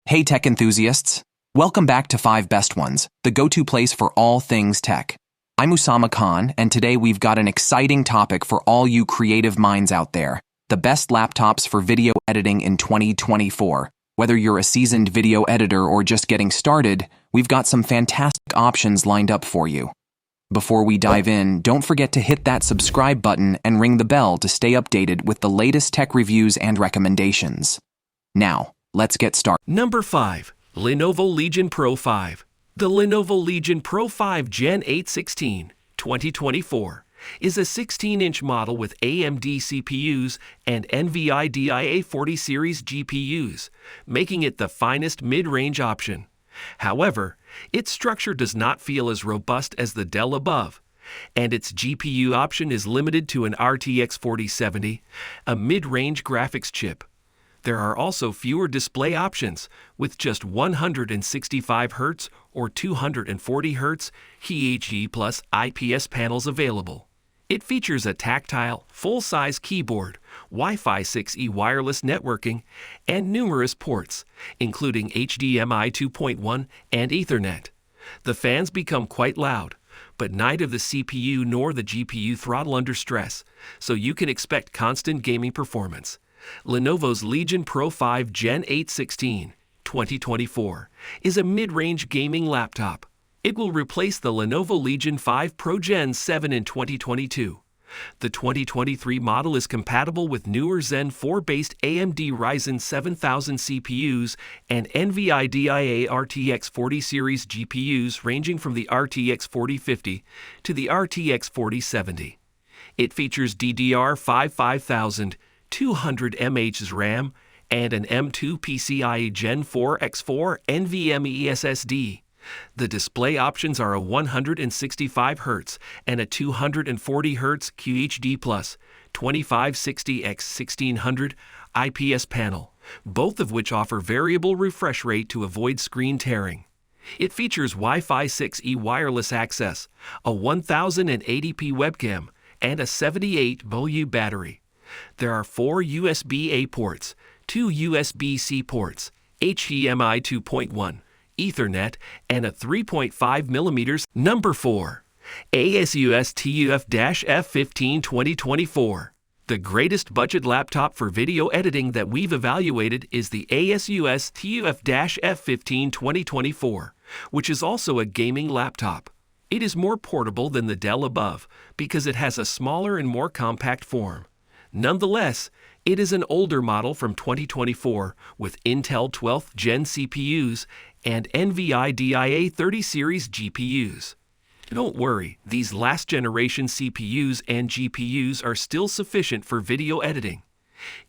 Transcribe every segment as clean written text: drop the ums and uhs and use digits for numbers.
Hey tech enthusiasts! Welcome back to 5 Best Ones, the go-to place for all things tech. I'm Usama Khan, and today we've got an exciting topic for all you creative minds out there: the best laptops for video editing in 2024. Whether you're a seasoned video editor or just getting started, we've got some fantastic options lined up for you. Before we dive in, don't forget to hit that subscribe button and ring the bell to stay updated with the latest tech reviews and recommendations. Now, let's get started. Number 5. Lenovo Legion Pro 5. The Lenovo Legion Pro 5 Gen 8 16, 2024 is a 16-inch model with AMD CPUs and NVIDIA 40 series GPUs, making it the finest mid-range option. However, its structure does not feel as robust as the Dell above, and its GPU option is limited to an RTX 4070, a mid-range graphics chip. There are also fewer display options, with just 165 Hz or 240 Hz QHD plus IPS panels available. It features a tactile, full-size keyboard, Wi-Fi 6E wireless networking, and numerous ports, including HDMI 2.1 and Ethernet. The fans become quite loud, but neither the CPU nor the GPU throttle under stress, so you can expect constant gaming performance. Lenovo's Legion Pro 5 Gen 8 16, 2024 is a mid-range gaming laptop. It will replace the Lenovo Legion 5 Pro Gen 7 in 2022. The 2023 model is compatible with newer Zen 4-based AMD Ryzen 7000 CPUs and NVIDIA RTX 40 series GPUs ranging from the RTX 4050 to the RTX 4070. It features DDR5 5200 mHz RAM and an M2 PCIe Gen 4 X4 NVMe SSD. The display options are a 165 Hz and a 240 Hz QHD plus 2560x1600 IPS panel, both of which offer variable refresh rate to avoid screen tearing. It features Wi-Fi 6E wireless access, a 1080p webcam, and a 78 mAh battery. There are 4 USB-A ports, 2 USB-C ports, HDMI 2.1, Ethernet, and a 3.5mm. Number 4. ASUS TUF-F15 2024. The greatest budget laptop for video editing that we've evaluated is the ASUS TUF-F15 2024, which is also a gaming laptop. It is more portable than the Dell above because it has a smaller and more compact form. Nonetheless, it is an older model from 2024 with Intel 12th Gen CPUs and NVIDIA 30 series GPUs. Don't worry, these last-generation CPUs and GPUs are still sufficient for video editing.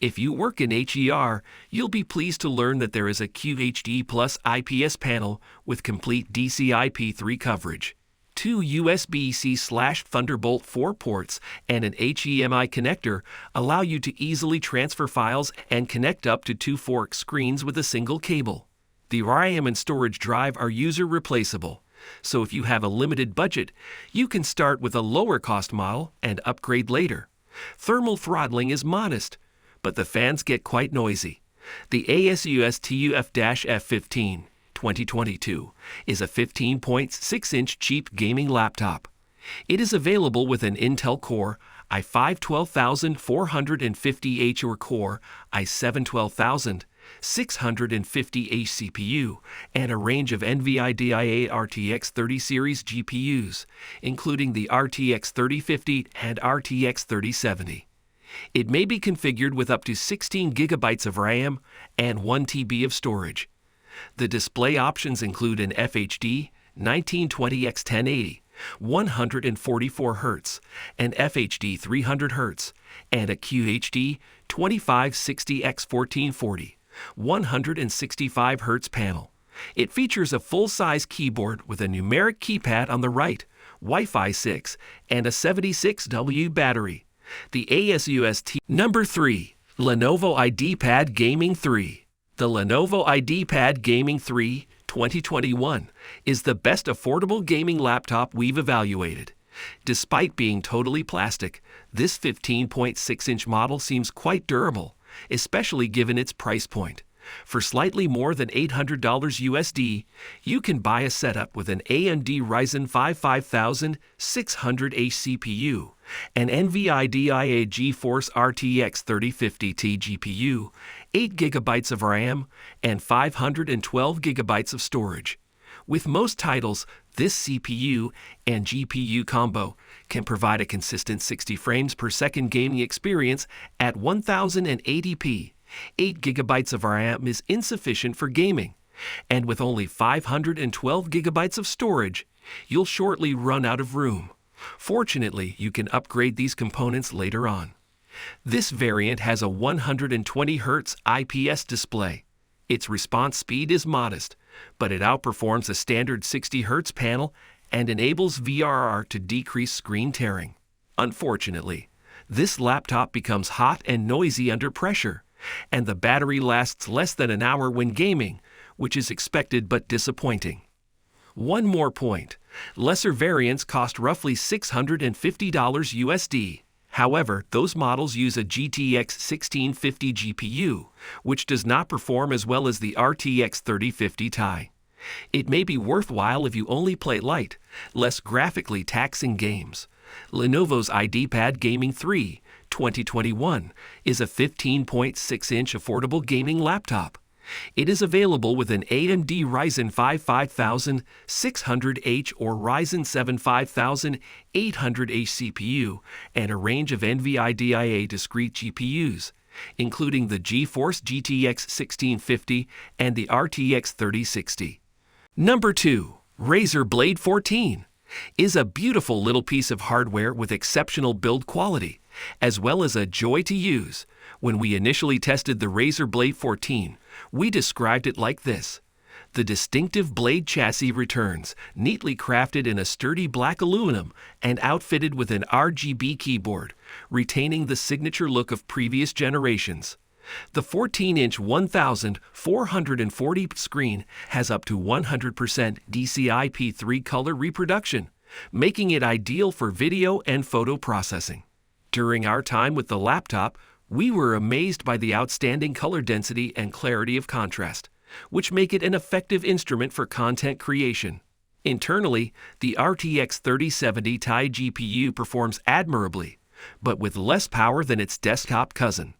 If you work in HDR, you'll be pleased to learn that there is a QHD plus IPS panel with complete DCI-P3 coverage. 2 USB-C/Thunderbolt 4 ports and an HDMI connector allow you to easily transfer files and connect up to 2 fork screens with a single cable. The RAM and storage drive are user replaceable, so if you have a limited budget, you can start with a lower cost model and upgrade later. Thermal throttling is modest, but the fans get quite noisy. The ASUS TUF-F15 2022 is a 15.6-inch cheap gaming laptop. It is available with an Intel Core i5-12450H or Core i7-12650H CPU and a range of NVIDIA RTX 30 series GPUs, including the RTX 3050 and RTX 3070. It may be configured with up to 16 GB of RAM and 1 TB of storage. The display options include an FHD 1920x1080, 144 Hz, an FHD 300 Hz, and a QHD 2560x1440, 165 Hz panel. It features a full-size keyboard with a numeric keypad on the right, Wi-Fi 6, and a 76W battery. The ASUS Number 3. Lenovo IdeaPad Gaming 3. The Lenovo IdeaPad Gaming 3 2021 is the best affordable gaming laptop we've evaluated. Despite being totally plastic, this 15.6-inch model seems quite durable, especially given its price point. For slightly more than $800 USD, you can buy a setup with an AMD Ryzen 5 5600H CPU, an NVIDIA GeForce RTX 3050 Ti GPU, 8GB of RAM, and 512GB of storage. With most titles, this CPU and GPU combo can provide a consistent 60 frames per second gaming experience at 1080p. 8GB of RAM is insufficient for gaming, and with only 512GB of storage, you'll shortly run out of room. Fortunately, you can upgrade these components later on. This variant has a 120Hz IPS display. Its response speed is modest, but it outperforms a standard 60Hz panel and enables VRR to decrease screen tearing. Unfortunately, this laptop becomes hot and noisy under pressure, and the battery lasts less than an hour when gaming, which is expected but disappointing. One more point, lesser variants cost roughly $650 USD. However, those models use a GTX 1650 GPU, which does not perform as well as the RTX 3050 Ti. It may be worthwhile if you only play light, less graphically taxing games. Lenovo's IdeaPad Gaming 3 2021 is a 15.6-inch affordable gaming laptop. It is available with an AMD Ryzen 5 5600H or Ryzen 7 5800H CPU and a range of NVIDIA discrete GPUs, including the GeForce GTX 1650 and the RTX 3060. Number 2. Razer Blade 14 is a beautiful little piece of hardware with exceptional build quality, as well as a joy to use. When we initially tested the Razer Blade 14, we described it like this. The distinctive blade chassis returns, neatly crafted in a sturdy black aluminum and outfitted with an RGB keyboard, retaining the signature look of previous generations. The 14-inch 1440 screen has up to 100% DCI-P3 color reproduction, making it ideal for video and photo processing. During our time with the laptop, we were amazed by the outstanding color density and clarity of contrast, which make it an effective instrument for content creation. Internally, the RTX 3070 Ti GPU performs admirably, but with less power than its desktop cousin.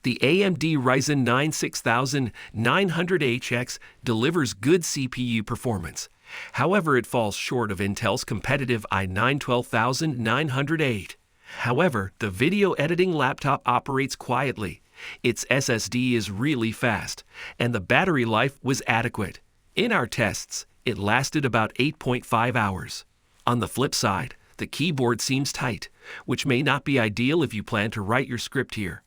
The AMD Ryzen 9 6900HX delivers good CPU performance. However, it falls short of Intel's competitive i9 12908. However, the video editing laptop operates quietly. Its SSD is really fast, and the battery life was adequate. In our tests, it lasted about 8.5 hours. On the flip side, the keyboard seems tight, which may not be ideal if you plan to write your script here.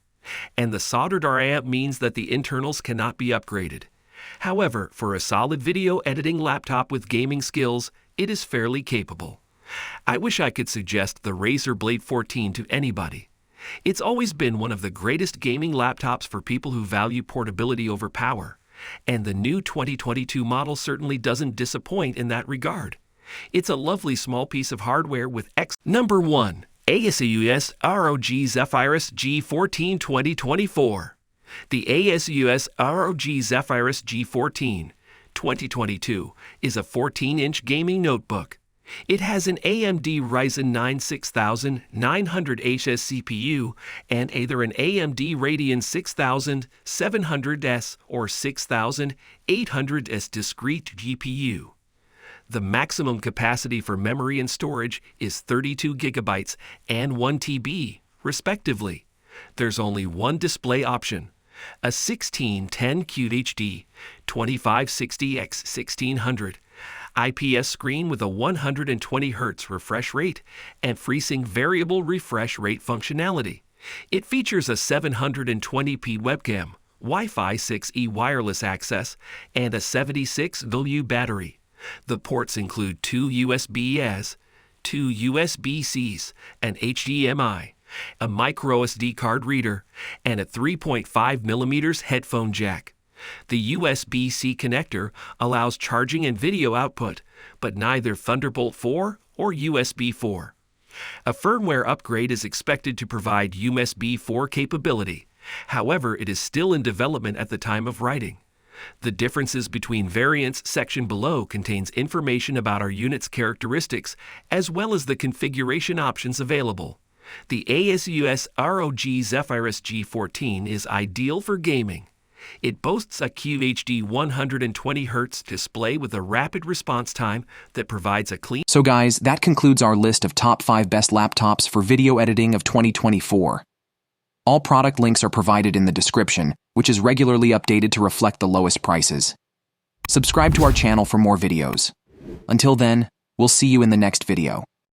And the soldered RAM means that the internals cannot be upgraded. However, for a solid video editing laptop with gaming skills, it is fairly capable. I wish I could suggest the Razer Blade 14 to anybody. It's always been one of the greatest gaming laptops for people who value portability over power, and the new 2022 model certainly doesn't disappoint in that regard. It's a lovely small piece of hardware with Number 1. ASUS ROG Zephyrus G14 2024. The ASUS ROG Zephyrus G14 2022 is a 14-inch gaming notebook. It has an AMD Ryzen 9 6900HS CPU and either an AMD Radeon 6700S or 6800S discrete GPU. The maximum capacity for memory and storage is 32 GB and 1 TB, respectively. There's only one display option, a 1610 QHD 2560x1600 IPS screen with a 120Hz refresh rate and FreeSync variable refresh rate functionality. It features a 720p webcam, Wi-Fi 6E wireless access, and a 76 mAh battery. The ports include two USB-As, two USB-Cs, an HDMI, a microSD card reader, and a 3.5mm headphone jack. The USB-C connector allows charging and video output, but neither Thunderbolt 4 or USB 4. A firmware upgrade is expected to provide USB 4 capability. However, it is still in development at the time of writing. The differences between variants section below contains information about our unit's characteristics as well as the configuration options available. The ASUS ROG Zephyrus G14 is ideal for gaming. It boasts a QHD 120Hz display with a rapid response time that provides a clean. So guys, that concludes our list of top 5 best laptops for video editing of 2024. All product links are provided in the description, which is regularly updated to reflect the lowest prices. Subscribe to our channel for more videos. Until then, we'll see you in the next video.